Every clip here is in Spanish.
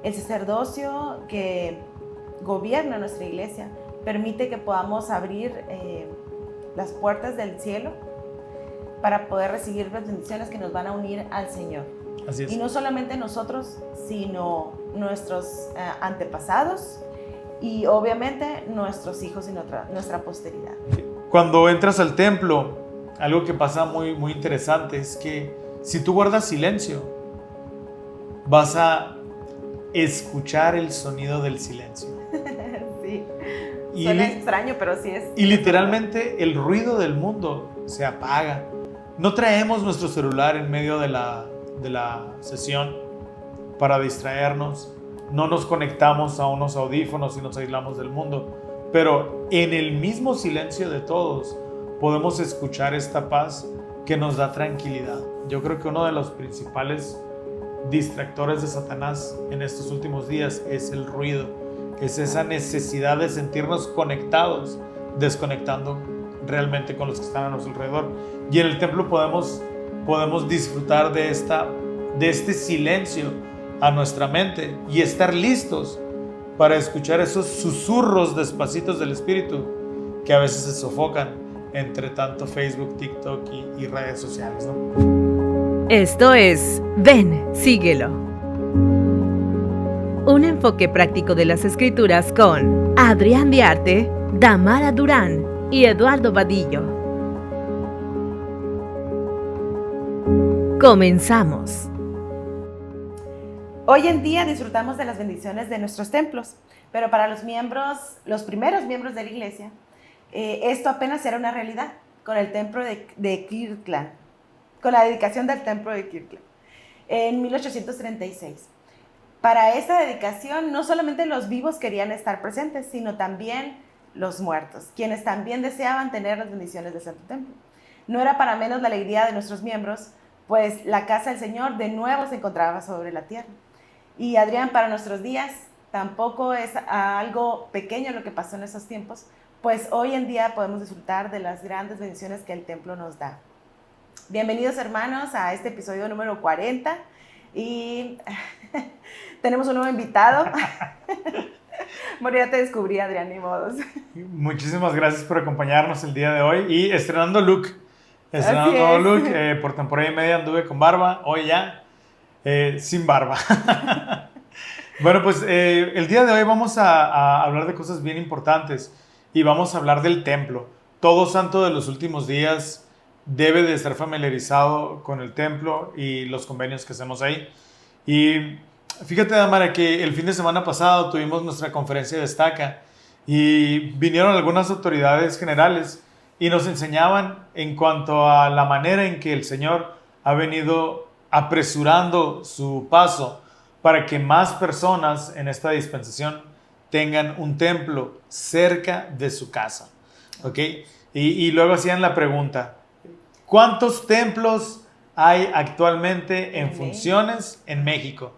El sacerdocio que gobierna nuestra iglesia permite que podamos abrir las puertas del cielo para poder recibir las bendiciones que nos van a unir al Señor. Así es. Y no solamente nosotros, sino nuestros antepasados y obviamente nuestros hijos y nuestra posteridad. Cuando entras al templo, algo que pasa muy, muy interesante es que si tú guardas silencio, vas a escuchar el sonido del silencio. Sí, suena extraño, pero sí es. Y literalmente el ruido del mundo se apaga. No traemos nuestro celular en medio de la sesión para distraernos. No nos conectamos a unos audífonos y nos aislamos del mundo. Pero en el mismo silencio de todos podemos escuchar esta paz que nos da tranquilidad. Yo creo que uno de los principales distractores de Satanás en estos últimos días es el ruido, es esa necesidad de sentirnos conectados, desconectando realmente con los que están a nuestro alrededor. Y en el templo podemos disfrutar de este silencio a nuestra mente y estar listos para escuchar esos susurros despacitos del Espíritu que a veces se sofocan entre tanto Facebook, TikTok y redes sociales, ¿no? Esto es Ven, síguelo. Un enfoque práctico de las Escrituras con Adrián Diarte, Damara Durán y Eduardo Vadillo. Comenzamos. Hoy en día disfrutamos de las bendiciones de nuestros templos, pero para los primeros miembros de la iglesia, esto apenas era una realidad con el templo de Kirtland, con la dedicación del templo de Kirtland en 1836. Para esta dedicación no solamente los vivos querían estar presentes, sino también los muertos, quienes también deseaban tener las bendiciones del Santo Templo. No era para menos la alegría de nuestros miembros, pues la casa del Señor de nuevo se encontraba sobre la tierra. Y Adrián, para nuestros días tampoco es algo pequeño lo que pasó en esos tiempos, pues hoy en día podemos disfrutar de las grandes bendiciones que el templo nos da. Bienvenidos, hermanos, a este episodio número 40 y tenemos un nuevo invitado. Bueno, ya te descubrí, Adrián, ni modos. Muchísimas gracias por acompañarnos el día de hoy y estrenando look. Estrenando nuevo look. Por temporada y media anduve con barba, hoy ya sin barba. Bueno, pues el día de hoy vamos a hablar de cosas bien importantes y vamos a hablar del templo. Todo santo de los últimos días debe de estar familiarizado con el templo y los convenios que hacemos ahí. Y fíjate, Damara, que el fin de semana pasado tuvimos nuestra conferencia de Destaca y vinieron algunas autoridades generales y nos enseñaban en cuanto a la manera en que el Señor ha venido apresurando su paso para que más personas en esta dispensación tengan un templo cerca de su casa. ¿Ok? Y luego hacían la pregunta: ¿cuántos templos hay actualmente en funciones en México?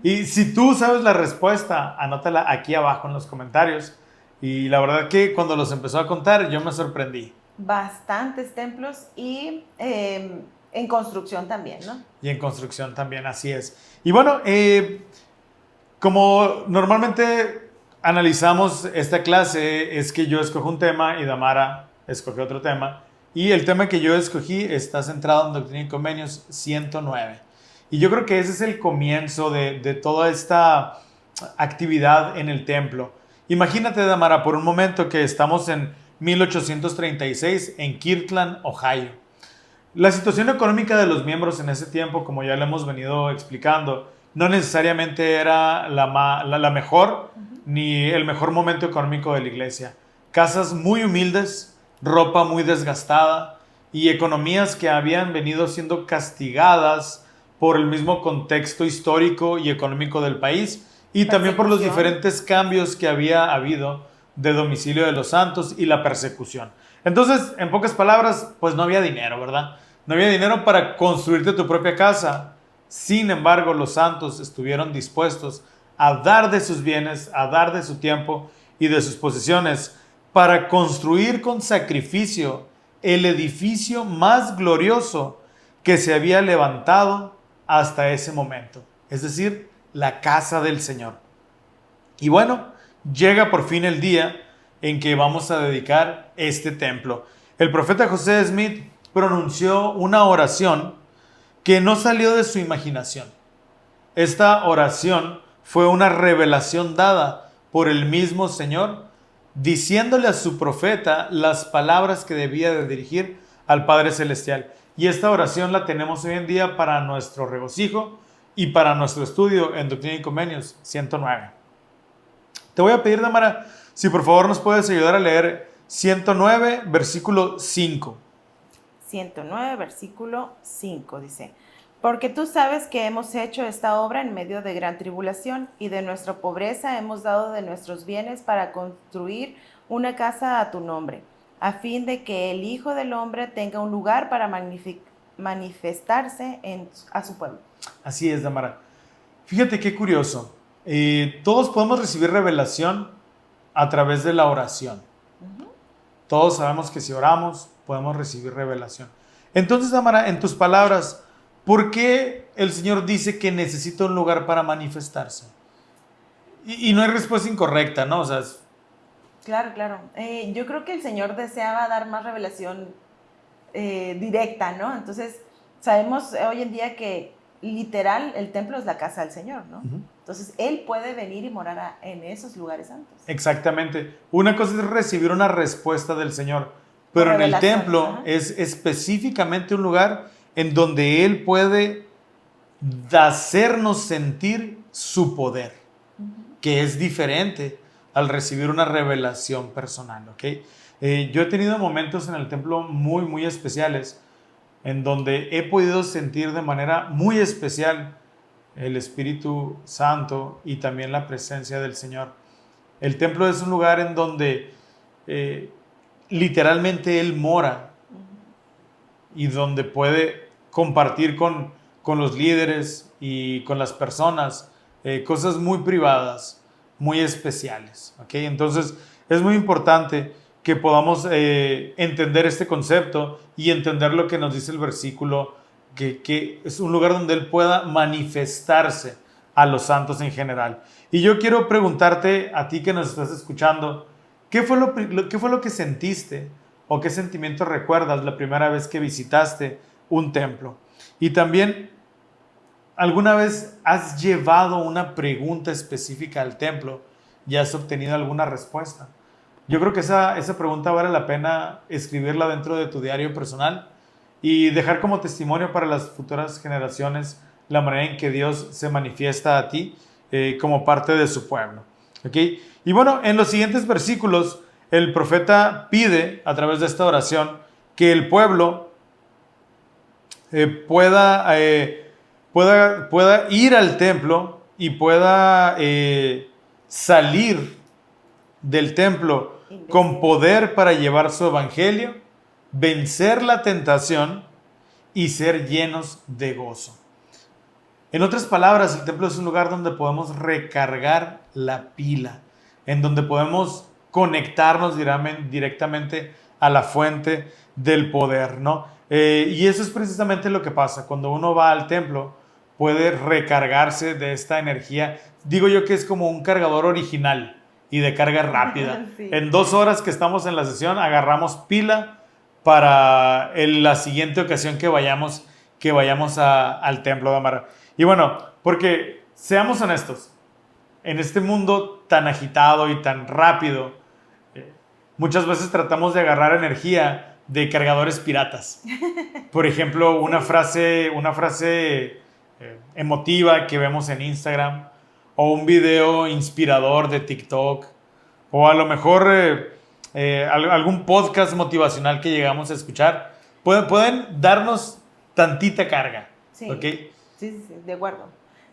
Y si tú sabes la respuesta, anótala aquí abajo en los comentarios. Y la verdad que cuando los empezó a contar, yo me sorprendí. Bastantes templos y en construcción también, ¿no? Y en construcción también, así es. Y bueno, como normalmente analizamos esta clase, es que yo escojo un tema y Damara escoge otro tema. Y el tema que yo escogí está centrado en Doctrina y Convenios 109. Y yo creo que ese es el comienzo de toda esta actividad en el templo. Imagínate, Damara, por un momento que estamos en 1836 en Kirtland, Ohio. La situación económica de los miembros en ese tiempo, como ya lo hemos venido explicando, no necesariamente era la mejor ni el mejor momento económico de la iglesia. Casas muy humildes, ropa muy desgastada y economías que habían venido siendo castigadas por el mismo contexto histórico y económico del país y también por los diferentes cambios que había habido de domicilio de los santos y la persecución. Entonces, en pocas palabras, pues no había dinero, ¿verdad? No había dinero para construirte tu propia casa. Sin embargo, los santos estuvieron dispuestos a dar de sus bienes, a dar de su tiempo y de sus posesiones para construir con sacrificio el edificio más glorioso que se había levantado hasta ese momento, es decir, la casa del Señor. Y bueno, llega por fin el día en que vamos a dedicar este templo. El profeta José Smith pronunció una oración que no salió de su imaginación. Esta oración fue una revelación dada por el mismo Señor, diciéndole a su profeta las palabras que debía de dirigir al Padre Celestial. Y esta oración la tenemos hoy en día para nuestro regocijo y para nuestro estudio en Doctrina y Convenios 109. Te voy a pedir, Damara, si por favor nos puedes ayudar a leer 109, versículo 5. 109, versículo 5 dice: porque tú sabes que hemos hecho esta obra en medio de gran tribulación, y de nuestra pobreza hemos dado de nuestros bienes para construir una casa a tu nombre, a fin de que el Hijo del Hombre tenga un lugar para manifestarse a su pueblo. Así es, Damara. Fíjate qué curioso. Todos podemos recibir revelación a través de la oración. Todos sabemos que si oramos podemos recibir revelación. Entonces, Damara, en tus palabras, ¿por qué el Señor dice que necesita un lugar para manifestarse? Y no hay respuesta incorrecta, ¿no? O sea, Claro, claro. Yo creo que el Señor deseaba dar más revelación directa, ¿no? Entonces, sabemos hoy en día que literal el templo es la casa del Señor, ¿no? Entonces, Él puede venir y morar en esos lugares santos. Exactamente. Una cosa es recibir una respuesta del Señor, pero en el templo es específicamente un lugar en donde Él puede hacernos sentir su poder, que es diferente al recibir una revelación personal, ¿ok? Yo he tenido momentos en el templo muy, muy especiales en donde he podido sentir de manera muy especial el Espíritu Santo y también la presencia del Señor. El templo es un lugar en donde literalmente Él mora y donde puede compartir con los líderes y con las personas cosas muy privadas, muy especiales, ¿ok? Entonces es muy importante que podamos entender este concepto y entender lo que nos dice el versículo, que es un lugar donde Él pueda manifestarse a los santos en general. Y yo quiero preguntarte a ti que nos estás escuchando, ¿qué fue lo que sentiste o qué sentimiento recuerdas la primera vez que visitaste un templo? Y también, ¿alguna vez has llevado una pregunta específica al templo y has obtenido alguna respuesta? Yo creo que esa pregunta vale la pena escribirla dentro de tu diario personal y dejar como testimonio para las futuras generaciones la manera en que Dios se manifiesta a ti como parte de su pueblo. ¿Okay? Y bueno, en los siguientes versículos, el profeta pide a través de esta oración que el pueblo pueda ir al templo y pueda salir del templo con poder para llevar su evangelio, vencer la tentación y ser llenos de gozo. En otras palabras, el templo es un lugar donde podemos recargar la pila, en donde podemos conectarnos directamente a la fuente del poder, ¿no? Y eso es precisamente lo que pasa. Cuando uno va al templo, puede recargarse de esta energía. Digo yo que es como un cargador original y de carga rápida. Sí. En 2 horas que estamos en la sesión, agarramos pila para la siguiente ocasión que vayamos al templo de Damara. Y bueno, porque seamos honestos, en este mundo tan agitado y tan rápido, muchas veces tratamos de agarrar energía de cargadores piratas. Por ejemplo, una frase emotiva que vemos en Instagram, o un video inspirador de TikTok, o a lo mejor algún podcast motivacional que llegamos a escuchar, pueden darnos tantita carga. Sí, ¿okay? Sí, de acuerdo.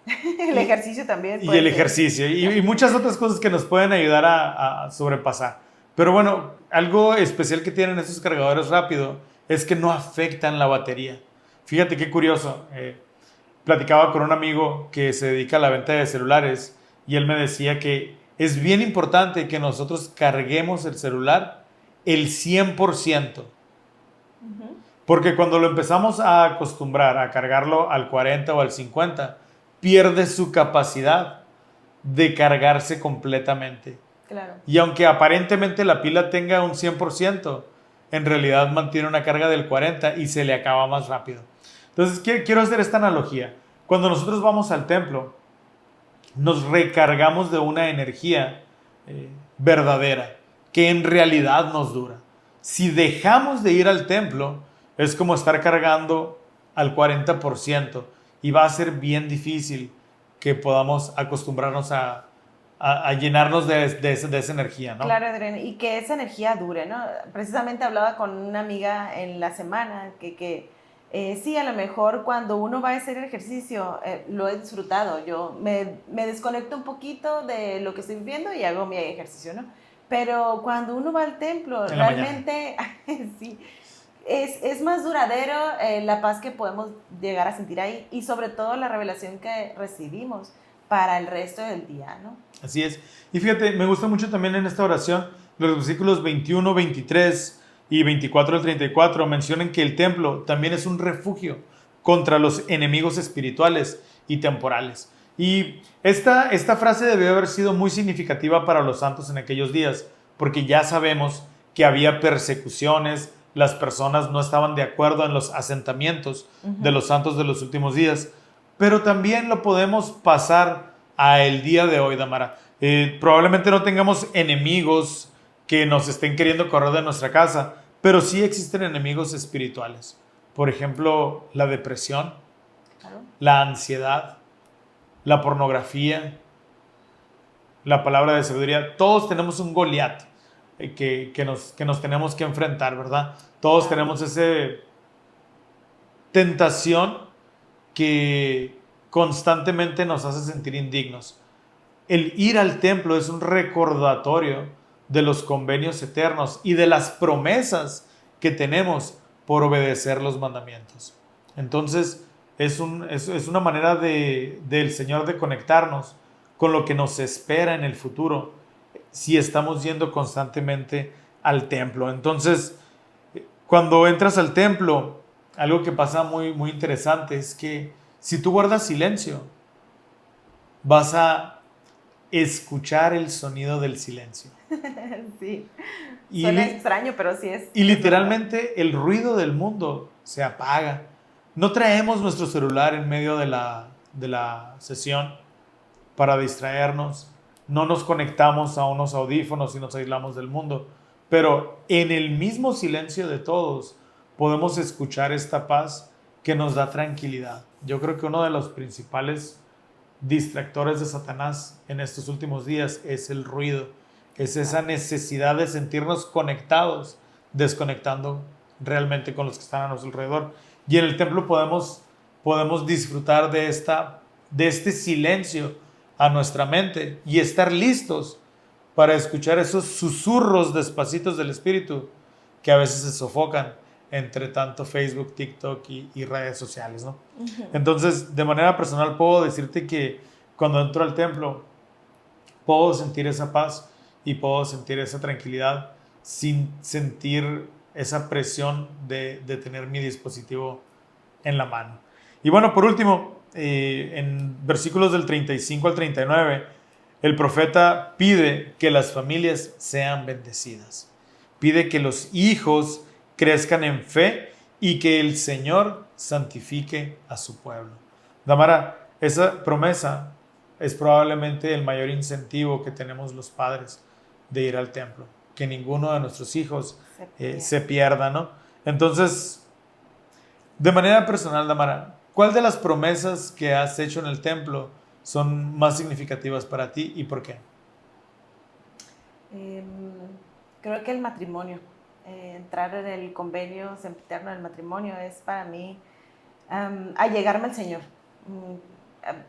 El ejercicio también. Y el ejercicio, y muchas otras cosas que nos pueden ayudar a sobrepasar. Pero bueno, algo especial que tienen estos cargadores rápido es que no afectan la batería. Fíjate qué curioso. Platicaba con un amigo que se dedica a la venta de celulares y él me decía que es bien importante que nosotros carguemos el celular el 100%. Porque cuando lo empezamos a acostumbrar a cargarlo al 40 o al 50, pierde su capacidad de cargarse completamente. Claro. Y aunque aparentemente la pila tenga un 100%, en realidad mantiene una carga del 40% y se le acaba más rápido. Entonces, quiero hacer esta analogía. Cuando nosotros vamos al templo, nos recargamos de una energía verdadera, que en realidad nos dura. Si dejamos de ir al templo, es como estar cargando al 40% y va a ser bien difícil que podamos acostumbrarnos a llenarnos de esa energía, ¿no? Claro, Adrián, y que esa energía dure, ¿no? Precisamente hablaba con una amiga en la semana sí, a lo mejor cuando uno va a hacer ejercicio, lo he disfrutado. Yo me desconecto un poquito de lo que estoy viviendo y hago mi ejercicio, ¿no? Pero cuando uno va al templo, En la realmente, sí, es más duradero la paz que podemos llegar a sentir ahí y sobre todo la revelación que recibimos para el resto del día, ¿no? Así es. Y fíjate, me gusta mucho también en esta oración los versículos 21, 23 y 24 al 34 mencionan que el templo también es un refugio contra los enemigos espirituales y temporales. Y esta frase debió haber sido muy significativa para los santos en aquellos días, porque ya sabemos que había persecuciones, las personas no estaban de acuerdo en los asentamientos de los santos de los últimos días, pero también lo podemos pasar a el día de hoy, Damara. Probablemente no tengamos enemigos que nos estén queriendo correr de nuestra casa, pero sí existen enemigos espirituales. Por ejemplo, la depresión, Claro. la ansiedad, la pornografía, la palabra de sabiduría. Todos tenemos un Goliat que nos tenemos que enfrentar, ¿verdad? Todos tenemos esa tentación que constantemente nos hace sentir indignos. El ir al templo es un recordatorio de los convenios eternos y de las promesas que tenemos por obedecer los mandamientos. Entonces, es una manera del Señor de conectarnos con lo que nos espera en el futuro si estamos yendo constantemente al templo. Entonces, cuando entras al templo, algo que pasa muy, muy interesante es que si tú guardas silencio, vas a escuchar el sonido del silencio. Sí, Y suena extraño, pero sí es. Y literalmente el ruido del mundo se apaga. No traemos nuestro celular en medio de la sesión para distraernos. No nos conectamos a unos audífonos y nos aislamos del mundo. Pero en el mismo silencio de todos podemos escuchar esta paz que nos da tranquilidad. Yo creo que uno de los principales distractores de Satanás en estos últimos días es el ruido. Es esa necesidad de sentirnos conectados, desconectando realmente con los que están a nuestro alrededor. Y en el templo podemos disfrutar de este silencio a nuestra mente y estar listos para escuchar esos susurros despacitos del Espíritu que a veces se sofocan entre tanto Facebook, TikTok y redes sociales, ¿no? Entonces, de manera personal puedo decirte que cuando entro al templo puedo sentir esa paz y puedo sentir esa tranquilidad sin sentir esa presión de tener mi dispositivo en la mano. Y bueno, por último, en versículos del 35 al 39, el profeta pide que las familias sean bendecidas. Pide que los hijos crezcan en fe y que el Señor santifique a su pueblo. Damara, esa promesa es probablemente el mayor incentivo que tenemos los padres de ir al templo, que ninguno de nuestros hijos se pierda, ¿no? Entonces, de manera personal, Damara, ¿cuál de las promesas que has hecho en el templo son más significativas para ti y por qué? Creo que el matrimonio, entrar en el convenio sempiterno del matrimonio es para mí allegarme al Señor.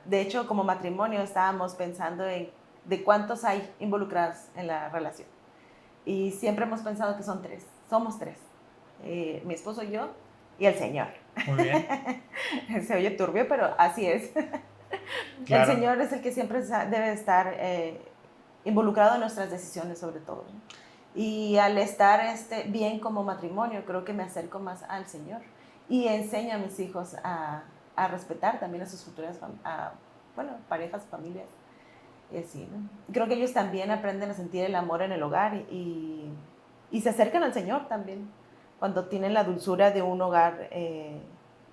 De hecho, como matrimonio estábamos pensando de cuántos hay involucrados en la relación. Y siempre hemos pensado que somos tres. Mi esposo, yo y el Señor. Muy bien. Se oye turbio, pero así es. Claro. El Señor es el que siempre debe estar involucrado en nuestras decisiones, sobre todo, ¿no? Y al estar bien como matrimonio, creo que me acerco más al Señor y enseño a mis hijos a respetar también a sus futuras bueno, parejas, familias, y así, ¿no? Creo que ellos también aprenden a sentir el amor en el hogar y se acercan al Señor también, cuando tienen la dulzura de un hogar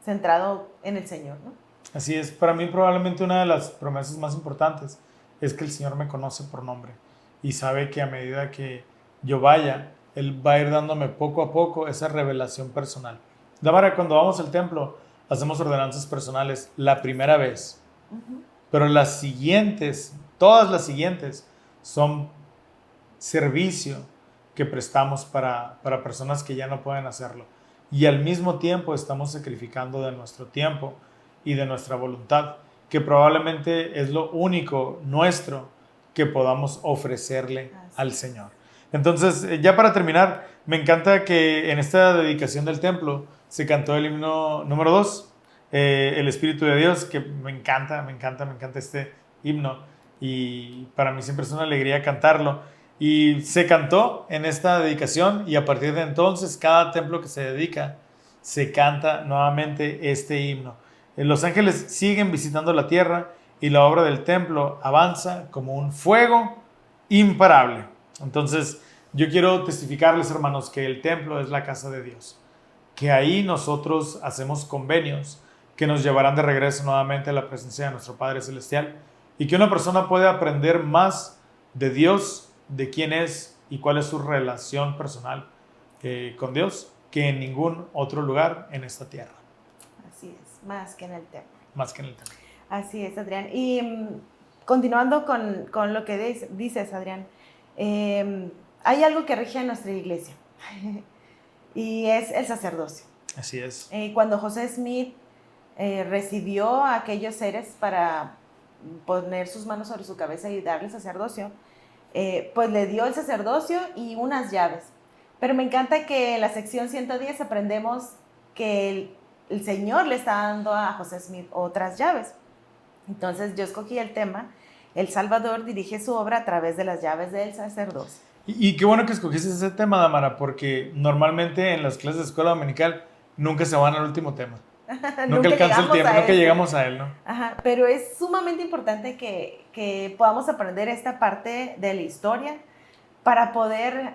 centrado en el Señor, ¿no? Así es, para mí probablemente una de las promesas más importantes es que el Señor me conoce por nombre y sabe que a medida que yo vaya, Él va a ir dándome poco a poco esa revelación personal. Dámara, cuando vamos al templo, hacemos ordenanzas personales la primera vez, pero las siguientes, todas las siguientes, son servicio que prestamos para personas que ya no pueden hacerlo. Y al mismo tiempo estamos sacrificando de nuestro tiempo y de nuestra voluntad, que probablemente es lo único nuestro que podamos ofrecerle al Señor. Entonces, ya para terminar, me encanta que en esta dedicación del templo se cantó el himno número 2, El Espíritu de Dios, que me encanta este himno y para mí siempre es una alegría cantarlo. Y se cantó en esta dedicación y a partir de entonces cada templo que se dedica se canta nuevamente este himno. Los ángeles siguen visitando la tierra y la obra del templo avanza como un fuego imparable. Entonces yo quiero testificarles, hermanos, que el templo es la casa de Dios, que ahí nosotros hacemos convenios que nos llevarán de regreso nuevamente a la presencia de nuestro Padre Celestial y que una persona puede aprender más de Dios, de quién es y cuál es su relación personal con Dios, que en ningún otro lugar en esta tierra. Así es, más que en el templo. Más que en el templo. Así es, Adrián. Y continuando con lo que dices, Adrián, hay algo que rige a nuestra iglesia y es el sacerdocio. Así es. Cuando José Smith recibió a aquellos seres para poner sus manos sobre su cabeza y darle sacerdocio, pues le dio el sacerdocio y unas llaves. Pero me encanta que en la sección 110 aprendemos que el Señor le está dando a José Smith otras llaves. Entonces yo escogí el tema, El Salvador dirige su obra a través de las llaves del sacerdocio. Y qué bueno que escogiste ese tema, Damara, porque normalmente en las clases de escuela dominical nunca se van al último tema. Nunca alcanza el tiempo, nunca llegamos a él, ¿no? Ajá, pero es sumamente importante que podamos aprender esta parte de la historia para poder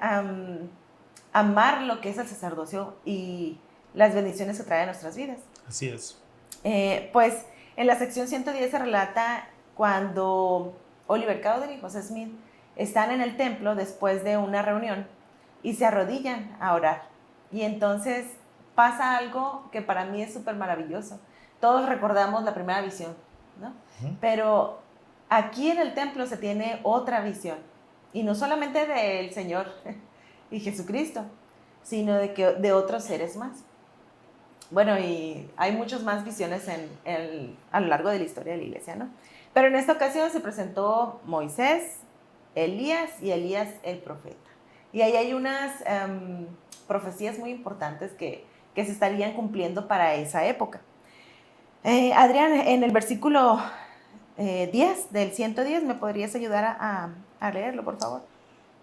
amar lo que es el sacerdocio y las bendiciones que trae a nuestras vidas. Así es. Pues en la sección 110 se relata cuando Oliver Cowdery y José Smith están en el templo después de una reunión y se arrodillan a orar. Y entonces pasa algo que para mí es súper maravilloso. Todos recordamos la primera visión, ¿no? Pero aquí en el templo se tiene otra visión. Y no solamente del Señor y Jesucristo, sino de otros seres más. Bueno, y hay muchas más visiones a lo largo de la historia de la iglesia, ¿no? Pero en esta ocasión se presentó Moisés, Elías y Elías el profeta. Y ahí hay unas profecías muy importantes que se estarían cumpliendo para esa época. Adrián, en el versículo 10 del 110, ¿me podrías ayudar a leerlo, por favor?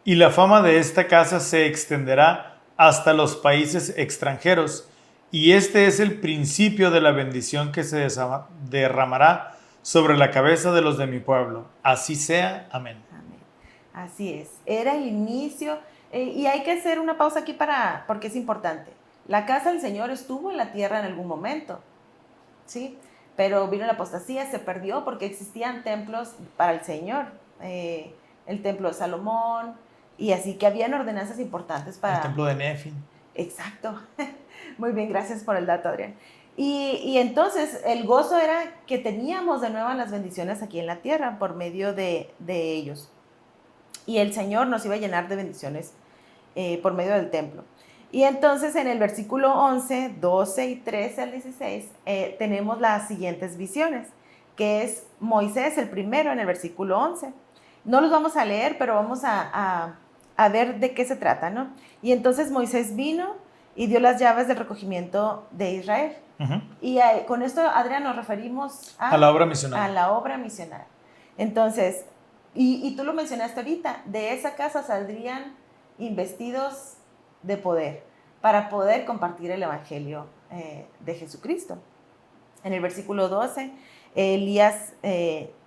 Y la fama de esta casa se extenderá hasta los países extranjeros, y este es el principio de la bendición que se derramará sobre la cabeza de los de mi pueblo. Así sea. Amén. Amén. Así es. Era el inicio, y hay que hacer una pausa aquí porque es importante. La casa del Señor estuvo en la tierra en algún momento, ¿sí? Pero vino la apostasía, se perdió porque existían templos para el Señor. El templo de Salomón, y así que habían ordenanzas importantes para... El templo de Nefin. Exacto. Muy bien, gracias por el dato, Adrián. Y entonces el gozo era que teníamos de nuevo las bendiciones aquí en la tierra por medio de ellos. Y el Señor nos iba a llenar de bendiciones por medio del templo. Y entonces en el versículo 11, 12 y 13 al 16 tenemos las siguientes visiones, que es Moisés el primero en el versículo 11. No los vamos a leer, pero vamos a ver de qué se trata, ¿no? Y entonces Moisés vino y dio las llaves del recogimiento de Israel. Y con esto, Adrián, nos referimos a la obra misional. A la obra misional. Entonces, y tú lo mencionaste ahorita, de esa casa saldrían investidos de poder para poder compartir el evangelio de Jesucristo. En el versículo 12, Elías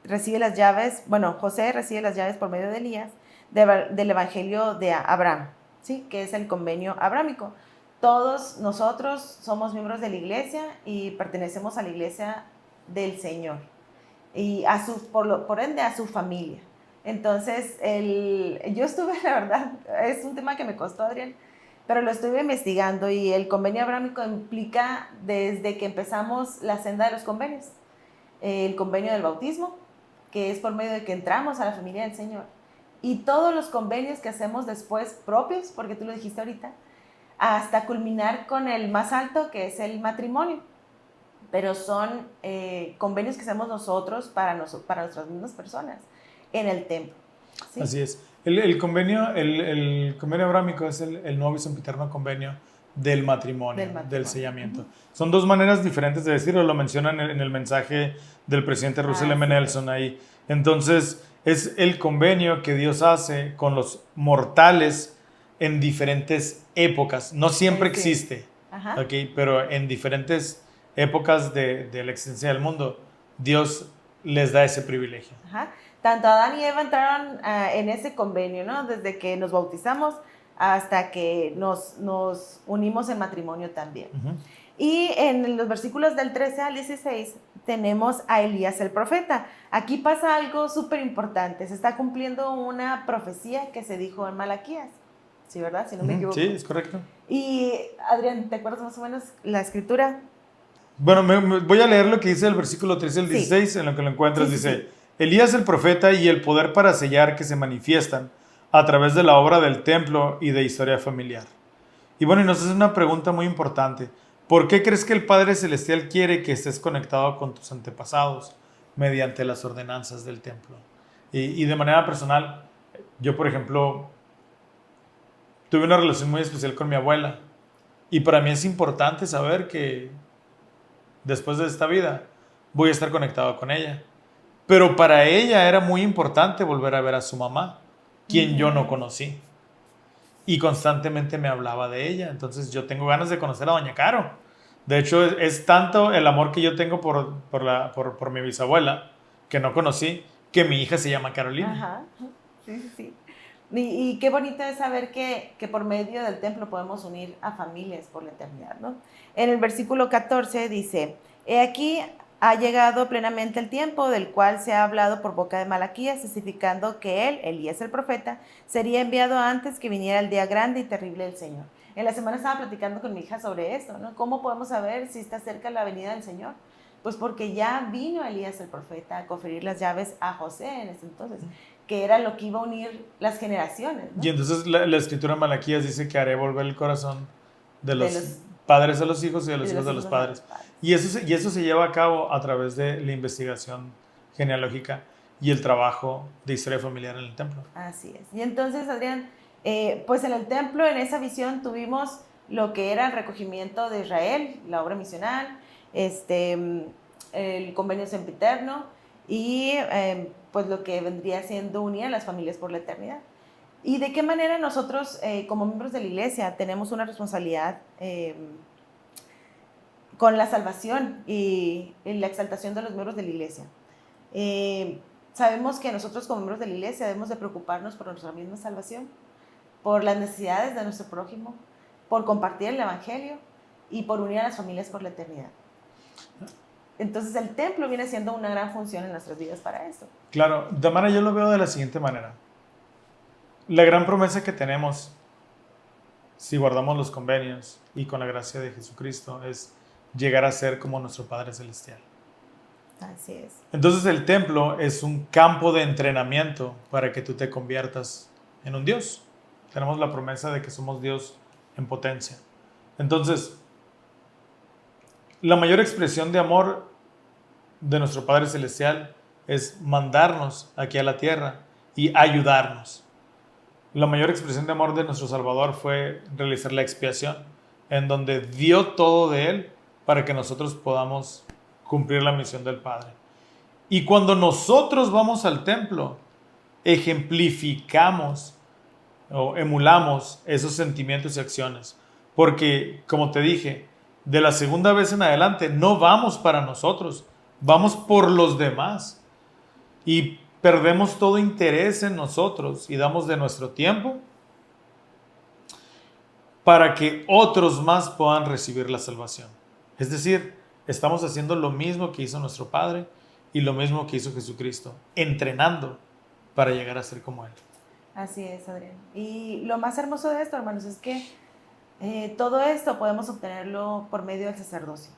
recibe las llaves, José recibe las llaves por medio de Elías del Evangelio de Abraham, ¿sí? Que es el convenio abrámico. Todos nosotros somos miembros de la iglesia y pertenecemos a la iglesia del Señor y por ende a su familia. Entonces, yo estuve, la verdad, es un tema que me costó, Adrián, pero lo estuve investigando y el convenio abrámico implica desde que empezamos la senda de los convenios. El convenio del bautismo, que es por medio de que entramos a la familia del Señor, y todos los convenios que hacemos después propios, porque tú lo dijiste ahorita, hasta culminar con el más alto, que es el matrimonio. Pero son convenios que hacemos nosotros para nuestras mismas personas en el templo, ¿sí? Así es. El convenio abrámico es el nuevo y sempiterno convenio del matrimonio, del sellamiento. Uh-huh. Son dos maneras diferentes de decirlo, lo mencionan en el mensaje del presidente Russell M. Nelson ahí. Entonces, es el convenio que Dios hace con los mortales en diferentes épocas. No siempre existe, ¿okay? Pero en diferentes épocas de la existencia del mundo, Dios les da ese privilegio. Ajá. Tanto Adán y Eva entraron en ese convenio, ¿no? Desde que nos bautizamos hasta que nos unimos en matrimonio también. Uh-huh. Y en los versículos del 13 al 16 tenemos a Elías el profeta. Aquí pasa algo súper importante. Se está cumpliendo una profecía que se dijo en Malaquías. Sí, ¿verdad? Si no me equivoco. Sí, es correcto. Y, Adrián, ¿te acuerdas más o menos la escritura? Bueno, voy a leer lo que dice el versículo 13 al 16, sí. En lo que lo encuentras. Sí, dice, sí. Elías el profeta y el poder para sellar que se manifiestan a través de la obra del templo y de historia familiar. Y bueno, y nos hace una pregunta muy importante. ¿Por qué crees que el Padre Celestial quiere que estés conectado con tus antepasados mediante las ordenanzas del templo? Y de manera personal, yo, por ejemplo, tuve una relación muy especial con mi abuela. Y para mí es importante saber que después de esta vida voy a estar conectado con ella. Pero para ella era muy importante volver a ver a su mamá, quien yo no conocí. Y constantemente me hablaba de ella. Entonces yo tengo ganas de conocer a doña Caro. De hecho, es tanto el amor que yo tengo por mi bisabuela, que no conocí, que mi hija se llama Carolina. Ajá, sí. Y qué bonito es saber que por medio del templo podemos unir a familias por la eternidad, ¿no? En el versículo 14 dice, he aquí ha llegado plenamente el tiempo del cual se ha hablado por boca de Malaquías, especificando que él, Elías el profeta, sería enviado antes que viniera el día grande y terrible del Señor. En la semana estaba platicando con mi hija sobre esto, ¿no? ¿Cómo podemos saber si está cerca la venida del Señor? Pues porque ya vino Elías el profeta a conferir las llaves a José en ese entonces, que era lo que iba a unir las generaciones, ¿no? Y entonces la escritura de Malaquías dice que haré volver el corazón de los padres a los hijos y de los hijos a los padres. Y eso se lleva a cabo a través de la investigación genealógica y el trabajo de historia familiar en el templo. Así es. Y entonces, Adrián, pues en el templo, en esa visión, tuvimos lo que era el recogimiento de Israel, la obra misional, el convenio sempiterno y pues lo que vendría siendo unir a las familias por la eternidad. ¿Y de qué manera nosotros, como miembros de la iglesia, tenemos una responsabilidad con la salvación y la exaltación de los miembros de la iglesia? Sabemos que nosotros como miembros de la iglesia debemos de preocuparnos por nuestra misma salvación, por las necesidades de nuestro prójimo, por compartir el evangelio y por unir a las familias por la eternidad. Entonces el templo viene siendo una gran función en nuestras vidas para eso. Claro, Damara, yo lo veo de la siguiente manera. La gran promesa que tenemos, si guardamos los convenios y con la gracia de Jesucristo, es llegar a ser como nuestro Padre Celestial. Así es. Entonces el templo es un campo de entrenamiento para que tú te conviertas en un Dios. Tenemos la promesa de que somos Dios en potencia. Entonces, la mayor expresión de amor de nuestro Padre Celestial es mandarnos aquí a la tierra y ayudarnos. La mayor expresión de amor de nuestro Salvador fue realizar la expiación, en donde dio todo de Él para que nosotros podamos cumplir la misión del Padre. Y cuando nosotros vamos al templo, ejemplificamos o emulamos esos sentimientos y acciones. Porque, como te dije, de la segunda vez en adelante no vamos para nosotros, vamos por los demás y perdemos todo interés en nosotros y damos de nuestro tiempo para que otros más puedan recibir la salvación. Es decir, estamos haciendo lo mismo que hizo nuestro Padre y lo mismo que hizo Jesucristo, entrenando para llegar a ser como Él. Así es, Adrián. Y lo más hermoso de esto, hermanos, es que todo esto podemos obtenerlo por medio del sacerdocio.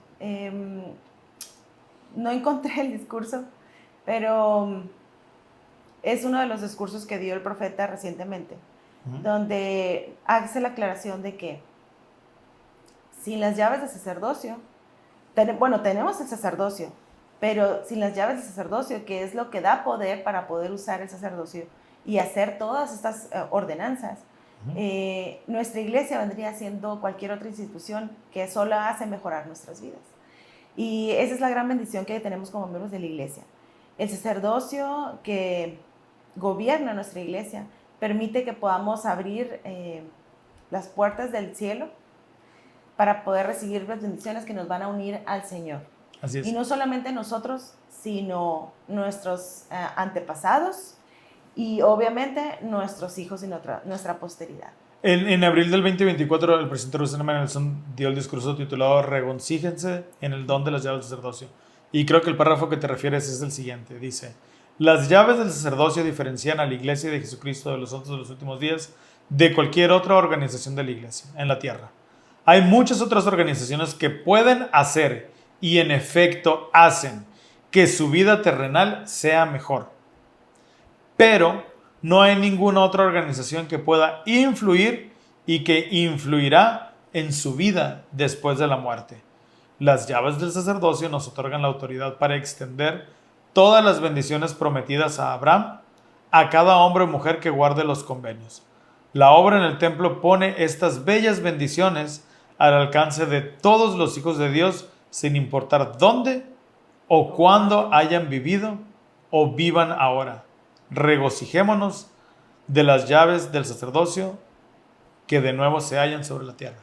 No encontré el discurso, pero es uno de los discursos que dio el profeta recientemente, donde hace la aclaración de que sin las llaves del sacerdocio, tenemos el sacerdocio, pero sin las llaves del sacerdocio, que es lo que da poder para poder usar el sacerdocio y hacer todas estas ordenanzas, nuestra iglesia vendría siendo cualquier otra institución que solo hace mejorar nuestras vidas. Y esa es la gran bendición que tenemos como miembros de la iglesia. El sacerdocio que gobierna nuestra iglesia permite que podamos abrir las puertas del cielo para poder recibir las bendiciones que nos van a unir al Señor. Así es. Y no solamente nosotros, sino nuestros antepasados y obviamente nuestros hijos y nuestra posteridad. En abril del 2024, el presidente Russell M. Nelson dio el discurso titulado Regocíjense en el don de las llaves del sacerdocio. Y creo que el párrafo que te refieres es el siguiente. Dice: las llaves del sacerdocio diferencian a la iglesia de Jesucristo de los santos de los últimos días de cualquier otra organización de la iglesia en la tierra. Hay muchas otras organizaciones que pueden hacer y en efecto hacen que su vida terrenal sea mejor. Pero no hay ninguna otra organización que pueda influir y que influirá en su vida después de la muerte. Las llaves del sacerdocio nos otorgan la autoridad para extender todas las bendiciones prometidas a Abraham a cada hombre o mujer que guarde los convenios. La obra en el templo pone estas bellas bendiciones al alcance de todos los hijos de Dios, sin importar dónde o cuándo hayan vivido o vivan ahora. Regocijémonos de las llaves del sacerdocio que de nuevo se hallan sobre la tierra.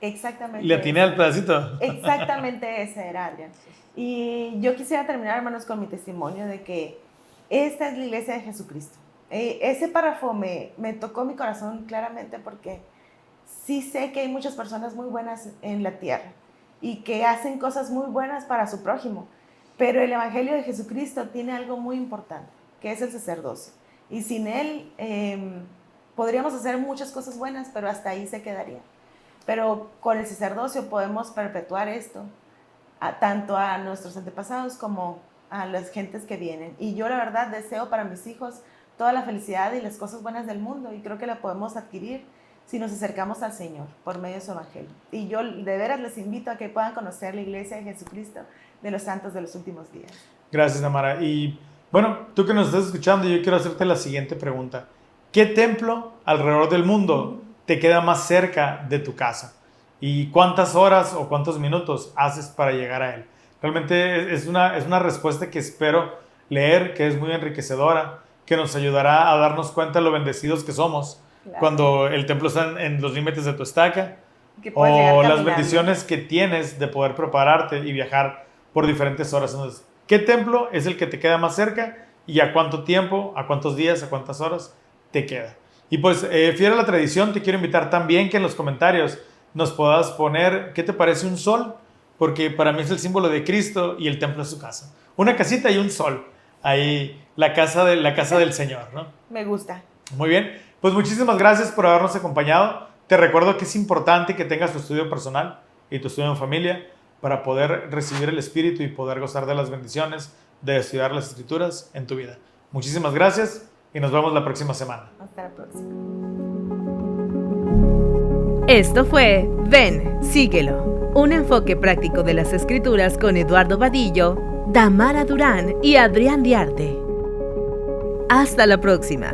Exactamente. ¿Le atiné al pedacito? Exactamente ese era, Adrián. Y yo quisiera terminar, hermanos, con mi testimonio de que esta es la iglesia de Jesucristo. Ese párrafo me tocó mi corazón claramente porque sí sé que hay muchas personas muy buenas en la tierra y que hacen cosas muy buenas para su prójimo, pero el evangelio de Jesucristo tiene algo muy importante, que es el sacerdocio. Y sin él podríamos hacer muchas cosas buenas, pero hasta ahí se quedaría. Pero con el sacerdocio podemos perpetuar esto, tanto a nuestros antepasados como a las gentes que vienen. Y yo la verdad deseo para mis hijos toda la felicidad y las cosas buenas del mundo, y creo que la podemos adquirir si nos acercamos al Señor por medio de su evangelio. Y yo de veras les invito a que puedan conocer la iglesia de Jesucristo de los santos de los últimos días. Gracias, Damara. Y bueno, tú que nos estás escuchando, yo quiero hacerte la siguiente pregunta. ¿Qué templo alrededor del mundo te queda más cerca de tu casa? ¿Y cuántas horas o cuántos minutos haces para llegar a él? Realmente es una respuesta que espero leer, que es muy enriquecedora, que nos ayudará a darnos cuenta de lo bendecidos que somos. Claro. Cuando el templo está en los límites de tu estaca, o las bendiciones que tienes de poder prepararte y viajar por diferentes horas. Entonces, ¿qué templo es el que te queda más cerca y a cuánto tiempo, a cuántos días, a cuántas horas te queda? Y pues, fiel a la tradición, te quiero invitar también que en los comentarios nos puedas poner qué te parece un sol, porque para mí es el símbolo de Cristo y el templo es su casa. Una casita y un sol, ahí la casa del Señor, ¿no? Me gusta. Muy bien, pues muchísimas gracias por habernos acompañado. Te recuerdo que es importante que tengas tu estudio personal y tu estudio en familia para poder recibir el Espíritu y poder gozar de las bendiciones de estudiar las Escrituras en tu vida. Muchísimas gracias y nos vemos la próxima semana. Hasta la próxima. Esto fue Ven, síguelo. Un enfoque práctico de las Escrituras con Eduardo Vadillo, Damara Durán y Adrián Diarte. Hasta la próxima.